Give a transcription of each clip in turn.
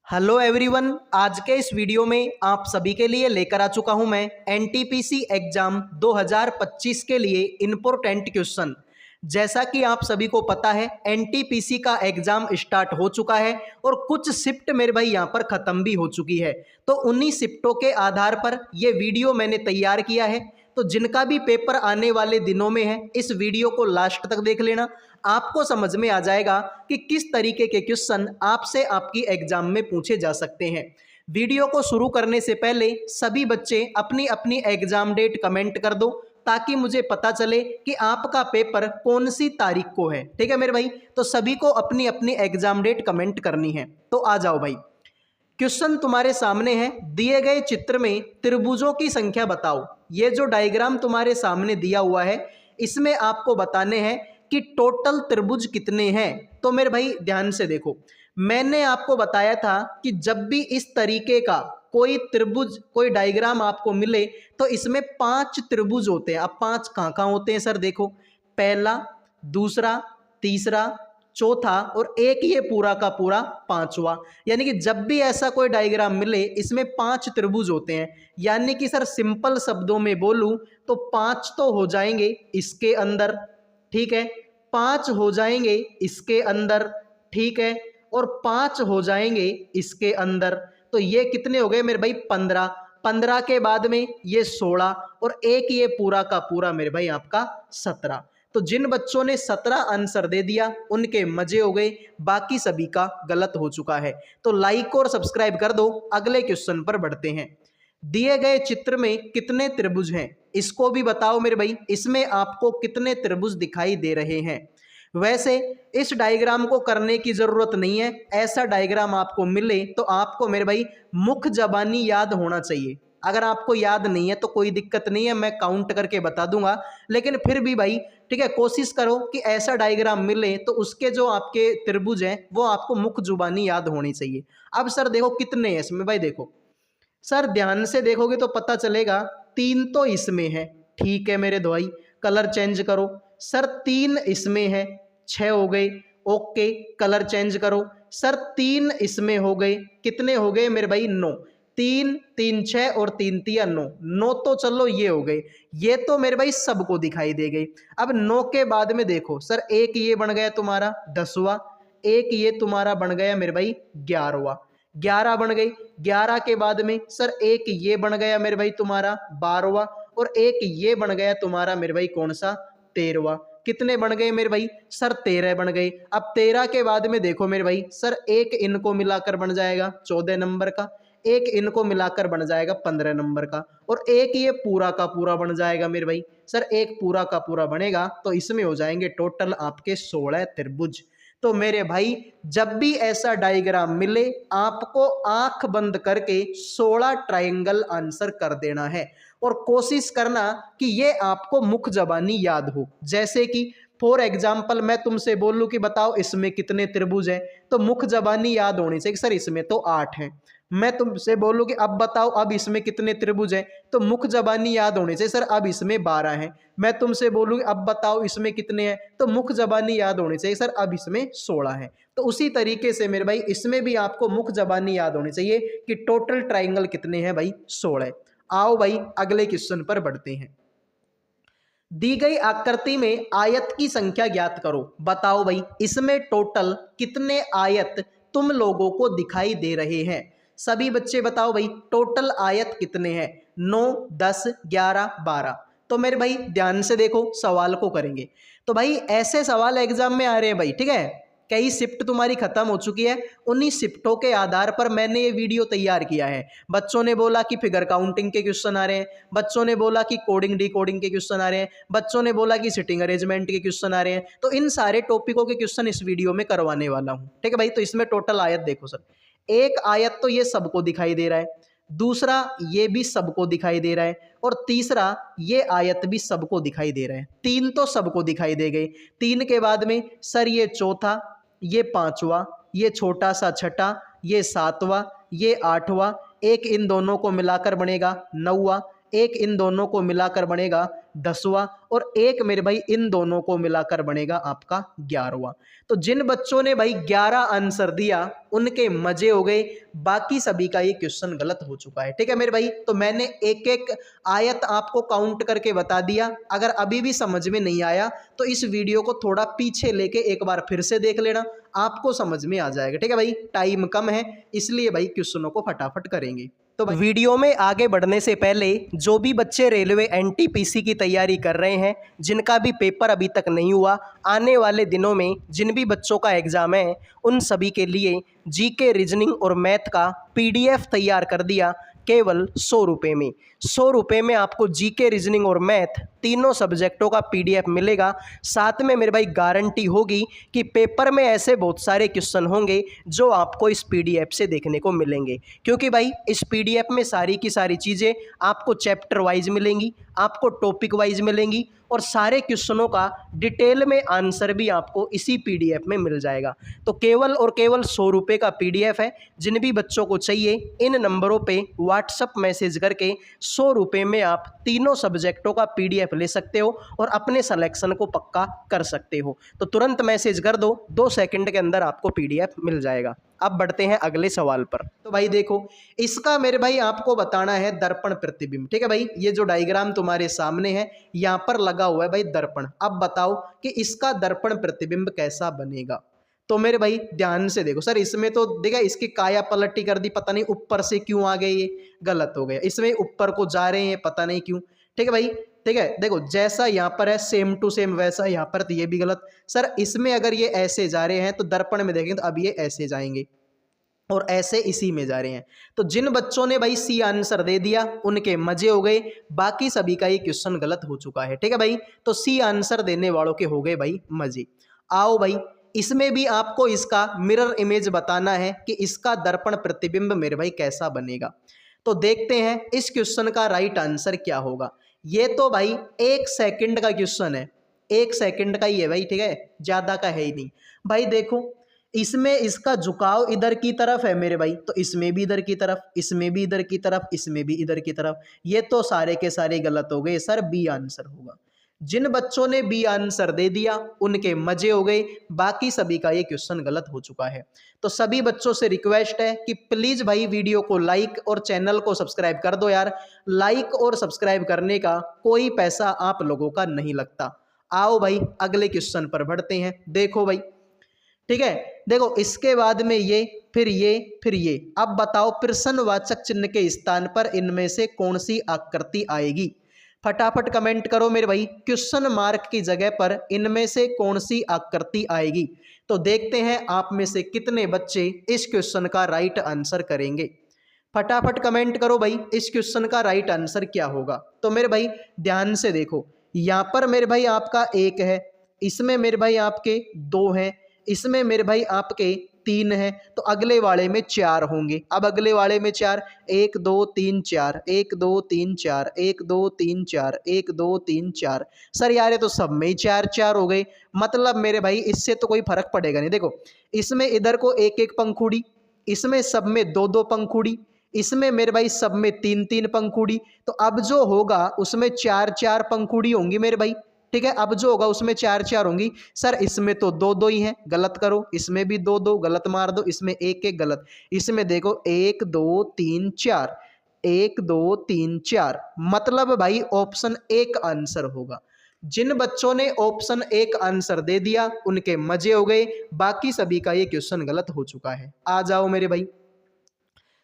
Hello everyone, आज के इस वीडियो में आप सभी के लिए लेकर आ चुका हूं मैं एनटीपीसी एग्जाम 2025 के लिए इम्पोर्टेंट क्वेश्चन। जैसा कि आप सभी को पता है एनटीपीसी का एग्जाम स्टार्ट हो चुका है और कुछ शिफ्ट मेरे भाई यहां पर ख़त्म भी हो चुकी है। तो उन्हीं शिफ्टों के आधार पर ये वीडियो मैंने तैयार किया है। तो जिनका भी पेपर आने वाले दिनों में है, इस वीडियो को लास्ट तक देख लेना, आपको समझ में आ जाएगा कि किस तरीके के क्वेश्चन आपसे आपकी एग्जाम में पूछे जा सकते हैं। वीडियो को शुरू करने से पहले सभी बच्चे अपनी अपनी एग्जाम डेट कमेंट कर दो ताकि मुझे पता चले कि आपका पेपर कौन सी तारीख को है। ठीक है मेरे भाई, तो सभी को अपनी अपनी एग्जाम डेट कमेंट करनी है। तो आ जाओ भाई, क्वेश्चन तुम्हारे सामने है। दिए गए चित्र में त्रिभुजों की संख्या बताओ। ये जो डायग्राम तुम्हारे सामने दिया हुआ है, इसमें आपको बताने हैं कि टोटल त्रिभुज कितने हैं। तो मेरे भाई ध्यान से देखो, मैंने आपको बताया था कि जब भी इस तरीके का कोई त्रिभुज, कोई डायग्राम आपको मिले तो इसमें 5 त्रिभुज होते हैं। अब 5 कहाँ कहाँ होते हैं सर? देखो, पहला, दूसरा, तीसरा, चौथा और एक ये पूरा का पूरा पांचवा। यानी कि जब भी ऐसा कोई डायग्राम मिले इसमें 5 त्रिभुज होते हैं। यानी कि सर सिंपल शब्दों में बोलूं तो 5 तो हो जाएंगे इसके अंदर, ठीक है, 5 हो जाएंगे इसके अंदर, ठीक है, और 5 हो जाएंगे इसके अंदर। तो ये कितने हो गए मेरे भाई? 15। 15 के बाद में ये 16 और एक ये पूरा का पूरा मेरे भाई आपका 17। तो जिन बच्चों ने 17 आंसर दे दिया उनके मजे हो गए, बाकी सभी का गलत हो चुका है। तो लाइक और सब्सक्राइब कर दो। अगले क्वेश्चन पर बढ़ते हैं। दिए गए चित्र में कितने त्रिभुज हैं, इसको भी बताओ मेरे भाई। इसमें आपको कितने त्रिभुज दिखाई दे रहे हैं? वैसे इस डायग्राम को करने की जरूरत नहीं है। ऐसा डायग्राम आपको मिले तो आपको मेरे भाई मुख्य जबानी याद होना चाहिए। अगर आपको याद नहीं है तो कोई दिक्कत नहीं है, मैं काउंट करके बता दूंगा। लेकिन फिर भी भाई ठीक है, कोशिश करो कि ऐसा डायग्राम मिले तो उसके जो आपके त्रिभुज हैं वो आपको मुख्य जुबानी याद होनी चाहिए। अब सर देखो कितने हैं इसमें भाई। देखो सर, ध्यान से देखोगे तो पता चलेगा 3 तो इसमें है, ठीक है मेरे भाई। कलर चेंज करो सर, 3 इसमें है, 6 हो गए, ओके। कलर चेंज करो सर, 3 इसमें हो गए, कितने हो गए मेरे भाई? 9। 3 3 6 और 3 3 9, 9 तो चलो ये हो गए। ये तो मेरे भाई सबको दिखाई दे गई। अब 9 के बाद में देखो सर, एक ये बन गया तुम्हारा 10वां, एक ये तुम्हारा बन गया मेरे भाई 11वां, 11 बन गई। 11 के बाद में सर एक ये बन गया मेरे भाई तुम्हारा 12वां और एक ये बन गया तुम्हारा मेरे भाई कौन सा? 13वां। कितने बन गए मेरे भाई? सर 13 बन गए। अब 13 के बाद में देखो मेरे भाई, सर एक इनको मिलाकर बन जाएगा 14 नंबर का, एक इनको मिलाकर बन जाएगा 15 नंबर का और एक ये पूरा का पूरा बन जाएगा मेरे भाई। सर एक पूरा का पूरा बनेगा तो इसमें हो जाएंगे टोटल आपके 16 त्रिभुज। तो मेरे भाई जब भी ऐसा डायग्राम मिले आपको आंख बंद करके 16 ट्रायंगल आंसर कर देना है और कोशिश करना कि ये आपको मुख्य जबानी याद हो। जैसे कि फॉर एग्जाम्पल मैं तुमसे बोलूं कि बताओ इसमें कितने त्रिभुज हैं, तो मुख्य जबानी याद होनी चाहिए। सर इसमें तो 8 हैं। मैं तुमसे बोलूं कि अब बताओ अब इसमें कितने त्रिभुज हैं, तो मुख्य जबानी याद होनी चाहिए। सर अब इसमें 12 हैं। मैं तुमसे बोलूँ अब बताओ इसमें कितने हैं, तो मुख्य जबानी याद होनी चाहिए। सर अब इसमें 16 है। तो उसी तरीके से मेरे भाई इसमें भी आपको मुख्य जबानी याद होनी चाहिए कि टोटल ट्राइंगल कितने हैं भाई? 16। आओ भाई अगले क्वेश्चन पर बढ़ते हैं। दी गई आकृति में आयत की संख्या ज्ञात करो। बताओ भाई इसमें टोटल कितने आयत तुम लोगों को दिखाई दे रहे हैं? सभी बच्चे बताओ भाई टोटल आयत कितने हैं? 9 10 11 12। तो मेरे भाई ध्यान से देखो, सवाल को करेंगे तो भाई ऐसे सवाल एग्जाम में आ रहे हैं भाई, ठीक है। कई शिफ्ट तुम्हारी खत्म हो चुकी है, उन्हीं शिफ्टों के आधार पर मैंने ये वीडियो तैयार किया है। बच्चों ने बोला कि फिगर काउंटिंग के क्वेश्चन आ रहे हैं, बच्चों ने बोला कि कोडिंग डिकोडिंग के क्वेश्चन आ रहे हैं, बच्चों ने बोला कि सिटिंग अरेंजमेंट के क्वेश्चन आ रहे हैं। तो इन सारे टॉपिकों के क्वेश्चन इस वीडियो में करवाने वाला हूँ, ठीक है भाई। तो इसमें टोटल आयत देखो सर, एक आयत तो ये सबको दिखाई दे रहा है, दूसरा ये भी सबको दिखाई दे रहा है और तीसरा ये आयत भी सबको दिखाई दे रहा है। 3 तो सबको दिखाई दे गए। 3 के बाद में सर ये चौथा, ये 5वां, ये छोटा सा छठा, ये 7वां, ये 8वां, एक इन दोनों को मिलाकर बनेगा 9वां, एक इन दोनों को मिलाकर बनेगा 10वां और एक मेरे भाई इन दोनों को मिलाकर बनेगा आपका 11वां। तो जिन बच्चों ने भाई 11 आंसर दिया उनके मजे हो गए, बाकी सभी का ये क्वेश्चन गलत हो चुका है। ठीक है मेरे भाई, तो मैंने एक एक आयत आपको काउंट करके बता दिया। अगर अभी भी समझ में नहीं आया तो इस वीडियो को थोड़ा पीछे लेके एक बार फिर से देख लेना, आपको समझ में आ जाएगा। ठीक है भाई, टाइम कम है इसलिए भाई क्वेश्चनों को फटाफट करेंगे। तो वीडियो में आगे बढ़ने से पहले जो भी बच्चे रेलवे एनटीपीसी की तैयारी कर रहे हैं, जिनका भी पेपर अभी तक नहीं हुआ, आने वाले दिनों में जिन भी बच्चों का एग्ज़ाम है उन सभी के लिए जीके, रीजनिंग और मैथ का पीडीएफ तैयार कर दिया केवल 100 रुपये में। 100 रुपये में आपको जीके, रीजनिंग और मैथ तीनों सब्जेक्टों का पीडीएफ मिलेगा। साथ में मेरे भाई गारंटी होगी कि पेपर में ऐसे बहुत सारे क्वेश्चन होंगे जो आपको इस पीडीएफ से देखने को मिलेंगे, क्योंकि भाई इस पीडीएफ में सारी की सारी चीज़ें आपको चैप्टर वाइज मिलेंगी, आपको टॉपिक वाइज मिलेंगी और सारे क्वेश्चनों का डिटेल में आंसर भी आपको इसी पीडीएफ में मिल जाएगा। तो केवल और केवल 100 रुपये का पीडीएफ है। जिन भी बच्चों को चाहिए इन नंबरों पे व्हाट्सअप मैसेज करके 100 रुपये में आप तीनों सब्जेक्टों का पीडीएफ ले सकते हो और अपने सिलेक्शन को पक्का कर सकते हो। तो तुरंत मैसेज कर दो, 2 सेकंड के अंदर आपको पीडीएफ मिल जाएगा। अब बढ़ते हैं अगले सवाल पर। तो भाई देखो, इसका मेरे भाई आपको बताना है दर्पण प्रतिबिंब। ठीक है भाई, ये जो डायग्राम तुम्हारे सामने है यहाँ पर लगा हुआ है भाई दर्पण। अब बताओ कि इसका दर्पण प्रतिबिंब कैसा बनेगा। तो मेरे भाई ध्यान से देखो, सर इसमें तो देखा इसकी काया पलटी कर दी, पता नहीं ऊपर से क्यों आ गए, ये गलत हो गया। इसमें ऊपर को जा रहे हैं पता नहीं क्यों। ठीक है भाई, ठीक है, देखो जैसा यहाँ पर है सेम टू सेम वैसा यहाँ पर, तो ये भी गलत। सर इसमें अगर ये ऐसे जा रहे हैं तो दर्पण में देखेंगे तो अब ये ऐसे जाएंगे और ऐसे इसी में जा रहे हैं। तो जिन बच्चों ने भाई सी आंसर दे दिया उनके मजे हो गए, बाकी सभी का ये क्वेश्चन गलत हो चुका है। ठीक है भाई, तो सी आंसर देने वालों के हो गए भाई मजे। आओ भाई, इसमें भी आपको इसका मिरर इमेज बताना है कि इसका दर्पण प्रतिबिंब मेरे भाई कैसा बनेगा। तो देखते हैं इस क्वेश्चन का राइट आंसर क्या होगा। ये तो भाई 1 सेकंड का क्वेश्चन है, 1 सेकंड का ही है भाई। ठीक है, ज्यादा का है ही नहीं भाई। देखो इसमें इसका झुकाव इधर की तरफ है मेरे भाई, तो इसमें भी इधर की तरफ, इसमें भी इधर की तरफ, इसमें भी इधर की तरफ। ये तो सारे के सारे गलत हो गए, सर बी आंसर होगा। जिन बच्चों ने बी आंसर दे दिया उनके मजे हो गए, बाकी सभी का ये क्वेश्चन गलत हो चुका है। तो सभी बच्चों से रिक्वेस्ट है कि प्लीज भाई वीडियो को लाइक और चैनल को सब्सक्राइब कर दो यार। लाइक और सब्सक्राइब करने का कोई पैसा आप लोगों का नहीं लगता। आओ भाई अगले क्वेश्चन पर बढ़ते हैं। देखो भाई, ठीक है, देखो इसके बाद में ये, फिर ये, फिर ये। अब बताओ प्रश्नवाचक चिन्ह के स्थान पर इनमें से कौन सी आकृति आएगी। फटाफट कमेंट करो मेरे भाई, क्वेश्चन मार्क की जगह पर इनमें से कौन सी आकृति आएगी। तो देखते हैं आप में से कितने बच्चे इस क्वेश्चन का राइट आंसर करेंगे। फटाफट कमेंट करो भाई, इस क्वेश्चन का राइट आंसर क्या होगा। तो मेरे भाई ध्यान से देखो, यहाँ पर मेरे भाई आपका 1 है, इसमें मेरे भाई आपके 2 हैं, इसमें मेरे भाई आपके 3 है, तो अगले वाले में 4 होंगे। अब अगले वाले में 4, 1 2 3 4, 1 2 3 4, 1 2 3 4, 1 2 3 4। सर यार ये तो सब में ही 4 4 हो गए, मतलब मेरे भाई इससे तो कोई फर्क पड़ेगा नहीं। देखो इसमें इधर को 1 1 पंखुड़ी, इसमें सब में 2 2 पंखुड़ी, इसमें मेरे भाई सब में 3 3 पंखुड़ी। तो अब जो होगा उसमें 4 4 पंखुड़ी होंगी मेरे भाई। ठीक है, अब जो होगा उसमें 4 4 होंगी। सर इसमें तो 2 2 ही हैं, गलत करो। इसमें भी 2 2 गलत मार दो, इसमें 1 1 गलत। इसमें देखो 1 2 3 4, 1 2 3 4, मतलब भाई ऑप्शन 1 आंसर होगा। जिन बच्चों ने ऑप्शन 1 आंसर दे दिया उनके मजे हो गए, बाकी सभी का ये क्वेश्चन गलत हो चुका है। आ जाओ मेरे भाई,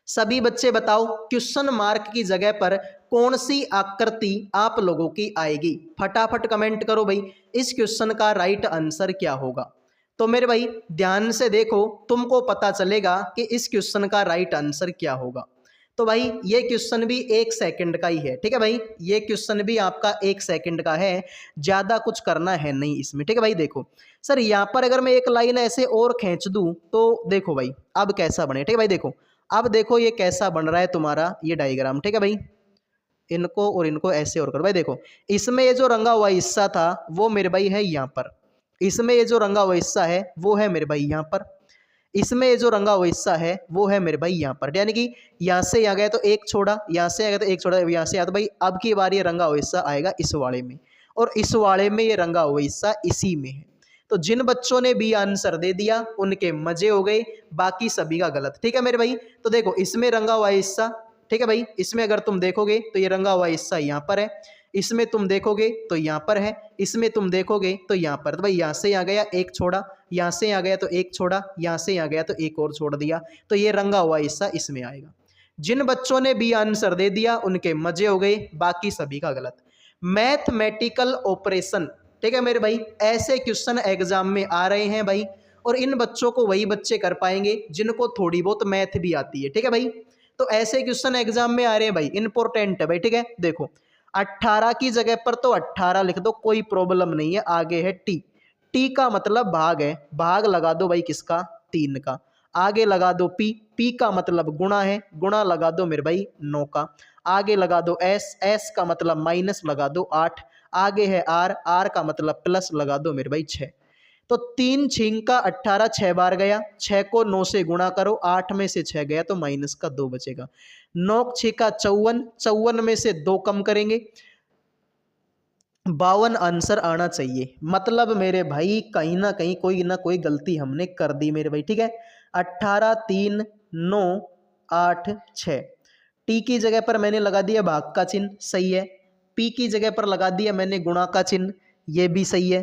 सभी बच्चे बताओ क्वेश्चन मार्क की जगह पर कौन सी आकृति आप लोगों की आएगी। फटाफट कमेंट करो भाई, इस क्वेश्चन का राइट आंसर क्या होगा। तो मेरे भाई ध्यान से देखो, तुमको पता चलेगा कि इस क्वेश्चन का राइट आंसर क्या होगा। तो भाई ये क्वेश्चन भी 1 सेकंड का ही है। ठीक है भाई, ये क्वेश्चन भी आपका 1 सेकंड का है, ज़्यादा कुछ करना है नहीं इसमें। ठीक है भाई, देखो सर यहाँ पर अगर मैं एक लाइन ऐसे और खींच दूँ तो देखो भाई अब कैसा बने। ठीक है भाई, देखो अब देखो ये कैसा बन रहा है तुम्हारा ये डायग्राम। ठीक है भाई, इनको और इनको ऐसे और करो भाई। देखो इसमें ये जो रंगा हुआ हिस्सा था वो मेरे भाई है यहाँ पर, इसमें ये जो रंगा हुआ हिस्सा है वो है मेरे भाई यहाँ पर, इसमें ये जो रंगा हुआ हिस्सा है वो है मेरे भाई यहाँ पर, यानी कि यहाँ से यहाँ गया तो एक छोड़ा, यहाँ से आ गया तो एक छोड़ा, यहाँ से आया तो भाई अब की बार ये रंगा हुआ हिस्सा आएगा इस वाले में, और इस वाले में ये रंगा हुआ हिस्सा इसी में है। तो जिन बच्चों ने बी आंसर दे दिया उनके मजे हो गए, बाकी सभी का गलत। ठीक है मेरे भाई, तो देखो इसमें रंगा हुआ हिस्सा, ठीक है भाई, इसमें अगर तुम देखोगे तो ये रंगा हुआ हिस्सा यहाँ पर है, इसमें तुम देखोगे तो यहाँ पर है, इसमें तुम देखोगे तो यहाँ पर। तो भाई यहाँ से यहाँ गया एक छोड़ा, यहाँ से यहाँ गया तो एक छोड़ा, यहाँ से यहाँ गया तो एक और छोड़ दिया, तो ये रंगा हुआ हिस्सा इसमें आएगा। जिन बच्चों ने बी आंसर दे दिया उनके मजे हो गए, बाकी सभी का गलत। मैथमेटिकल ऑपरेशन, ठीक है मेरे भाई, ऐसे क्वेश्चन एग्जाम में आ रहे हैं भाई, और इन बच्चों को वही बच्चे कर पाएंगे जिनको थोड़ी बहुत मैथ भी आती है। ठीक है भाई, तो ऐसे क्वेश्चन एग्जाम में आ रहे हैं भाई, इंपॉर्टेंट है भाई। ठीक है, देखो 18 की जगह पर तो 18 लिख दो, कोई प्रॉब्लम नहीं है। आगे है टी, टी का मतलब भाग है, भाग लगा दो भाई किसका, 3 का। आगे लगा दो पी, पी का मतलब गुणा है, गुणा लगा दो मेरे भाई 9 का। आगे लगा दो एस, एस का मतलब माइनस लगा दो 8। आगे है आर, आर का मतलब प्लस लगा दो मेरे भाई 6। तो 3 छींक का 18 6 बार गया, 6 को 9 से गुणा करो, 8 में से 6 गया तो माइनस का 2 बचेगा। 9 6 का 54, 54 में से 2 कम करेंगे, 52 आंसर आना चाहिए। मतलब मेरे भाई कहीं ना कोई गलती हमने कर दी मेरे भाई। ठीक है, 18 3 9 8 6, टी की जगह पर मैंने लगा दिया भाग का चिन्ह, सही है। पी की जगह पर लगा दिया मैंने गुणा का चिन्ह, ये भी सही है।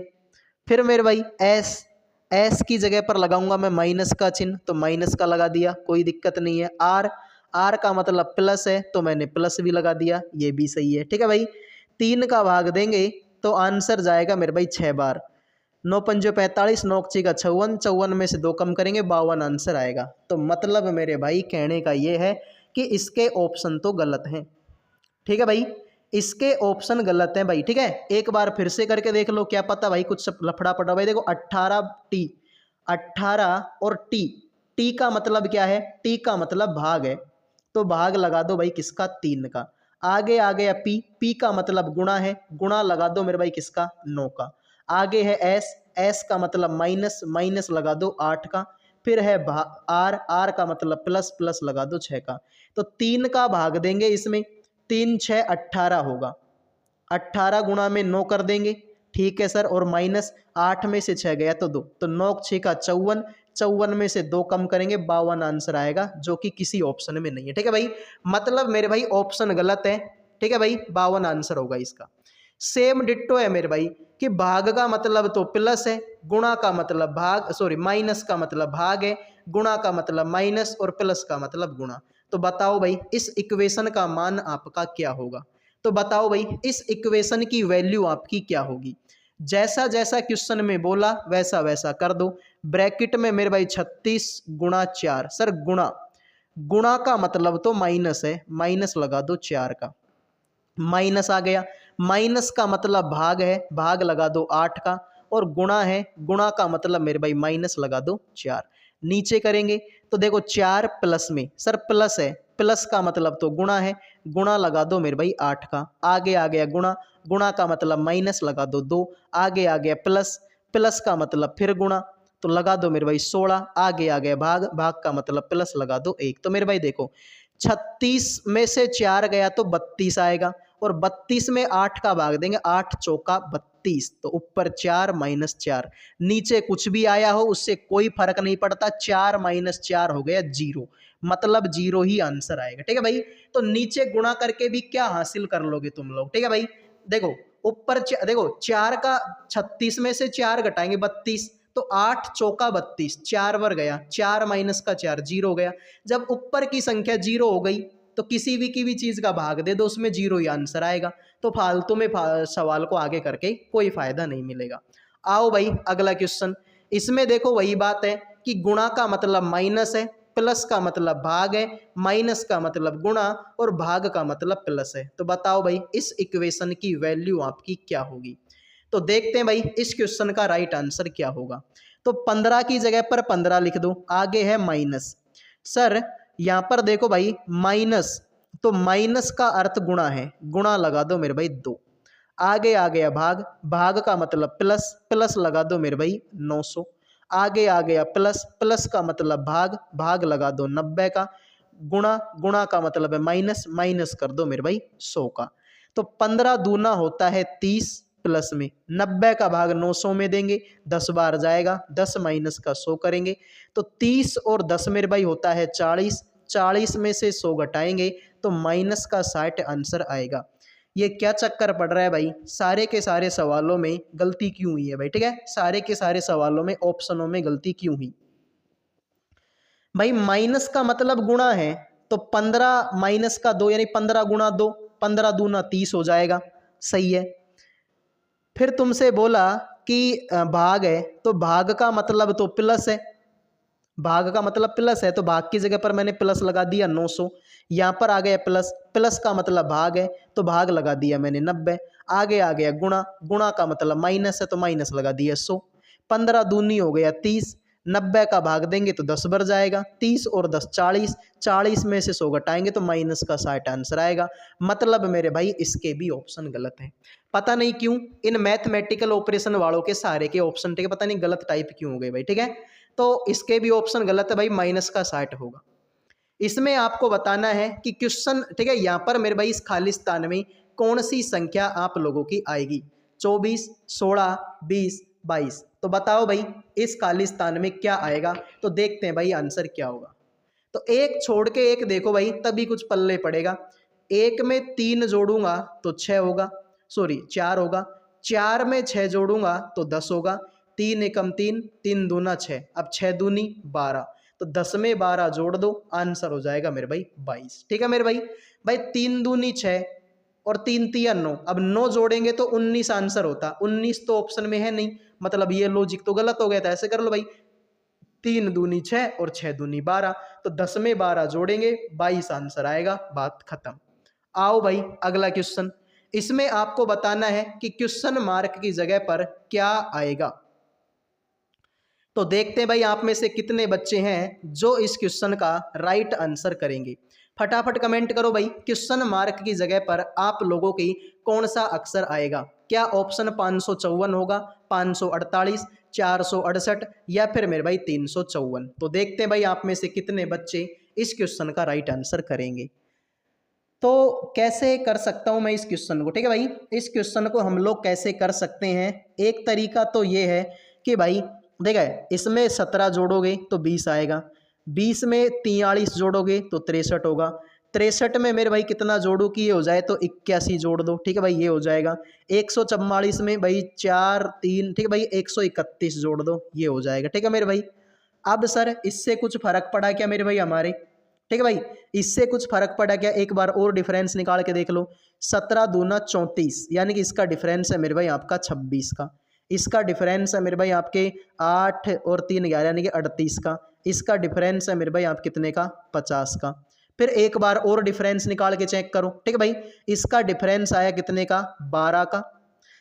फिर मेरे भाई एस, एस की जगह पर लगाऊंगा मैं माइनस का चिन्ह, तो माइनस का लगा दिया, कोई दिक्कत नहीं है। आर, आर का मतलब प्लस है तो मैंने प्लस भी लगा दिया, ये भी सही है। ठीक है भाई, 3 का भाग देंगे तो आंसर जाएगा मेरे भाई 6 बार। 9 पंजे 45, 9 6 का 54, 54 में से 2 कम करेंगे 52 आंसर आएगा। तो मतलब मेरे भाई कहने का ये है कि इसके ऑप्शन तो गलत हैं। ठीक है भाई, इसके ऑप्शन गलत हैं भाई। ठीक है, एक बार फिर से करके देख लो, क्या पता भाई कुछ लफड़ा पड़ा। भाई देखो 18 टी, 18 और टी, टी का मतलब क्या है, टी का मतलब भाग है, तो भाग लगा दो भाई किसका, 3 का। आगे आ गया पी, पी का मतलब गुणा है, गुणा लगा दो मेरे भाई किसका, 9 का। आगे है एस, एस का मतलब माइनस, माइनस लगा दो 8 का। फिर है आर, आर का मतलब प्लस, प्लस लगा दो 6 का। तो 3 का भाग देंगे इसमें, 3 6 18 होगा, 18 गुणा में 9 कर देंगे, ठीक है सर। और माइनस 8 में से 6 गया तो 2, तो 9 6 का 54, 54 में से 2 कम करेंगे 52 आंसर आएगा, जो कि किसी ऑप्शन में नहीं है। ठीक है भाई, मतलब मेरे भाई ऑप्शन गलत है। ठीक है भाई, 52 आंसर होगा इसका। सेम डिट्टो है मेरे भाई कि भाग का मतलब तो प्लस है, गुणा का मतलब भाग, सॉरी माइनस का मतलब भाग है, गुणा का मतलब माइनस, और प्लस का मतलब गुणा। तो बताओ भाई इस इक्वेशन का मान आपका क्या होगा। तो बताओ भाई इस इक्वेशन की वैल्यू आपकी क्या होगी। जैसा जैसा क्वेश्चन में बोला वैसा वैसा कर दो। ब्रैकेट में मेरे भाई 36 गुणा 4, सर गुणा, गुणा का मतलब तो माइनस है, माइनस लगा दो 4 का, माइनस आ गया। माइनस का मतलब भाग है, भाग लगा दो 8 का, और गुणा है, गुणा का मतलब मेरे भाई माइनस लगा दो 4। नीचे करेंगे तो देखो 4 प्लस में, सर प्लस है, प्लस का मतलब तो गुणा है, गुणा लगा दो मेरे भाई 8 का। आगे आ गया गुणा, गुणा का मतलब माइनस लगा दो 2। आगे आ गया प्लस, प्लस का मतलब फिर गुणा, तो लगा दो मेरे भाई 16। आगे आ गया भाग, भाग का मतलब प्लस लगा दो 1। तो मेरे भाई देखो 36 में से 4 गया तो 32 आएगा, और 32 में 8 का भाग देंगे, 8 चौका 32, तो ऊपर 4 माइनस 4, नीचे कुछ भी आया हो उससे कोई फर्क नहीं पड़ता, 4 माइनस 4 हो गया 0, मतलब 0 ही आंसर आएगा। ठीक है भाई, तो नीचे गुणा करके भी क्या हासिल कर लोगे तुम लोग। ठीक है भाई, देखो ऊपर देखो 4 का 36 में से 4 घटाएंगे 32, तो 8 चौका 32, 4 बार गया, 4 माइनस का 4 0 हो गया। जब ऊपर की संख्या 0 हो गई तो किसी भी की भी चीज का भाग दे दो, उसमें 0 ही आंसर आएगा। तो फालतू में सवाल को आगे करके कोई फायदा नहीं मिलेगा। आओ भाई अगला क्वेश्चन, इसमें देखो वही बात है कि गुणा का मतलब माइनस है, प्लस का मतलब भाग है, माइनस का मतलब गुणा, और भाग का मतलब प्लस है। तो बताओ भाई इस इक्वेशन की वैल्यू आपकी क्या होगी। तो देखते हैं भाई इस क्वेश्चन का राइट आंसर क्या होगा। तो 15 की जगह पर 15 लिख दो, आगे है माइनस। सर यहां पर देखो भाई माइनस, तो माइनस का अर्थ गुणा है, गुणा लगा दो मेरे भाई 2। आगे आ गया भाग, भाग का मतलब प्लस, प्लस लगा दो मेरे भाई 900। आगे आ गया प्लस, प्लस का मतलब भाग, भाग लगा दो 90 का, गुणा, गुणा का मतलब है माइनस, माइनस कर दो मेरे भाई 100 का। तो 15 दूना होता है 30, प्लस में 90 का भाग 900 में देंगे, 10 बार जाएगा, 10 माइनस का 100 करेंगे, तो 30 और 10 मेरे भाई होता है 40, 40 में से 100 घटाएंगे तो माइनस का 60 आंसर आएगा। ये क्या चक्कर पड़ रहा है भाई, सारे के सारे सवालों में गलती क्यों हुई है भाई, ठीक है, सारे के सारे सवालों में ऑप्शनों में गलती क्यों हुई भाई। माइनस का मतलब गुणा है, तो 15 माइनस का 2 यानी 15 गुणा 2, 15 दूना 30 हो जाएगा, सही है। फिर तुमसे बोला कि भाग है, तो भाग का मतलब तो प्लस है, भाग का मतलब प्लस है, तो भाग की जगह पर मैंने प्लस लगा दिया 900, यहाँ पर आ गया प्लस, प्लस का मतलब भाग है तो भाग लगा दिया मैंने 90, आगे आ गया गुणा, गुणा का मतलब माइनस है तो माइनस लगा दिया 100, 15 दूनी हो गया 30, 90 का भाग देंगे तो 10 बढ़ जाएगा, 30 और 10 40, 40 में से 100 घटाएंगे तो माइनस का 60 आंसर आएगा। मतलब मेरे भाई इसके भी ऑप्शन गलत हैं। पता नहीं क्यों इन मैथमेटिकल ऑपरेशन वालों के सारे के ऑप्शन, ठीक है, पता नहीं गलत टाइप क्यों हो गए भाई, ठीक है, तो इसके भी ऑप्शन गलत है भाई, माइनस का 60 होगा। इसमें आपको बताना है कि क्वेश्चन, ठीक है, यहाँ पर मेरे भाई इस खाली स्थान में कौन सी संख्या आप लोगों की आएगी, 24, 16, 20, 22, तो बताओ भाई इस खाली स्थान में क्या आएगा। तो देखते हैं भाई आंसर क्या होगा। तो एक छोड़ के एक देखो भाई, तभी कुछ पल्ले पड़ेगा। एक में 3 जोड़ूंगा तो 6 होगा, सॉरी 4 होगा, 4 में 6 जोड़ूंगा तो 10 होगा, 3 एकम 3, 3 दूना 6, अब 6 दूनी 12, तो 10 में 12 जोड़ दो, आंसर हो जाएगा मेरे भाई 22, ठीक है मेरे भाई। भाई 3 दूनी 6 और 3 तिया 9, अब 9 जोड़ेंगे तो 19 आंसर होता, 19 तो ऑप्शन में है नहीं, मतलब ये लॉजिक तो गलत हो गया था। ऐसे कर लो भाई, 3 दूनी 6 और 6 दूनी 12, तो 10 में 12 जोड़ेंगे 22 आंसर आएगा, बात खत्म। आओ भाई अगला क्वेश्चन, इसमें आपको बताना है कि क्वेश्चन मार्क की जगह पर क्या आएगा। तो देखते हैं भाई आप में से कितने बच्चे हैं जो इस क्वेश्चन का राइट आंसर करेंगे। फटाफट कमेंट करो भाई, क्वेश्चन मार्क की जगह पर आप लोगों की कौन सा अक्षर आएगा। क्या ऑप्शन 554 होगा, 548, 468 या फिर मेरे भाई 354। तो देखते हैं भाई आप में से कितने बच्चे इस क्वेश्चन का राइट आंसर करेंगे। तो कैसे कर सकता हूं मैं इस क्वेश्चन को, ठीक है भाई, इस क्वेश्चन को हम लोग कैसे कर सकते हैं। एक तरीका तो ये है कि भाई देखा, इसमें 17 जोड़ोगे तो 20 आएगा, 20 में 43 जोड़ोगे तो 63 होगा, 63 में मेरे भाई कितना जोड़ू कि ये हो जाए तो 81 जोड़ दो, ठीक है भाई, ये हो जाएगा। 144 में भाई 4 3, ठीक है भाई, 131 जोड़ दो, ये हो जाएगा, ठीक है मेरे भाई। अब सर इससे कुछ फर्क पड़ा क्या मेरे भाई हमारे, ठीक है भाई, इससे कुछ फर्क पड़ा क्या, एक बार और डिफरेंस निकाल के देख लो। 17 दूना 34, यानी कि इसका डिफरेंस है मेरे भाई आपका 26 का, इसका डिफरेंस है मेरे भाई आपके 8 और 3 11 यानी कि 38 का, इसका डिफरेंस है मेरे भाई आप कितने का 50 का। फिर एक बार और डिफरेंस निकाल के चेक करो, ठीक है भाई, इसका डिफरेंस आया कितने का 12 का,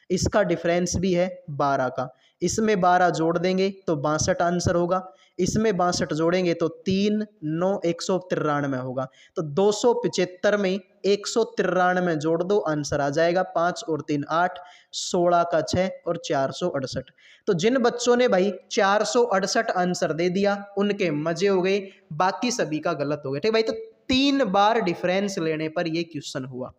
इसका डिफरेंस भी है 12 का, इसमें 12 जोड़ देंगे तो 62 आंसर होगा, इसमें 62 जोड़ेंगे तो 3 9 193 होगा, तो 275 में 193 जोड़ दो, आंसर आ जाएगा 5 और 3 8, 16 का 6 और 468। तो जिन बच्चों ने भाई 468 आंसर दे दिया उनके मजे हो गए, बाकी सभी का गलत हो गया, ठीक भाई। तो 3 बार डिफरेंस लेने पर ये क्वेश्चन हुआ।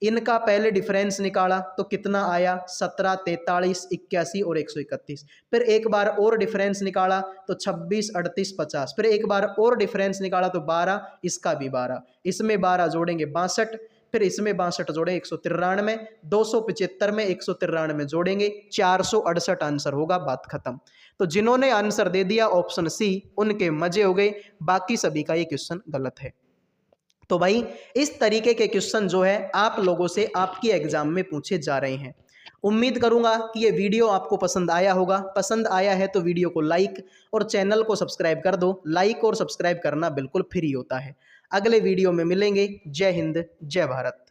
इनका पहले डिफरेंस निकाला तो कितना आया 17, 43, 81 और 131। फिर एक बार और डिफरेंस निकाला तो 26, 38, 50। फिर एक बार और डिफरेंस निकाला तो 12, इसका भी 12, इसमें 12 जोड़ेंगे 62, फिर इसमें 62 जोड़े 193, 275 में 193 जोड़ेंगे 468 आंसर होगा, बात खत्म। तो जिन्होंने आंसर दे दिया ऑप्शन सी उनके मजे हो गए, बाकी सभी का ये क्वेश्चन गलत है। तो भाई इस तरीके के क्वेश्चन जो है आप लोगों से आपकी एग्जाम में पूछे जा रहे हैं। उम्मीद करूंगा कि ये वीडियो आपको पसंद आया होगा। पसंद आया है तो वीडियो को लाइक और चैनल को सब्सक्राइब कर दो। लाइक और सब्सक्राइब करना बिल्कुल फ्री होता है। अगले वीडियो में मिलेंगे। जय हिंद, जय भारत।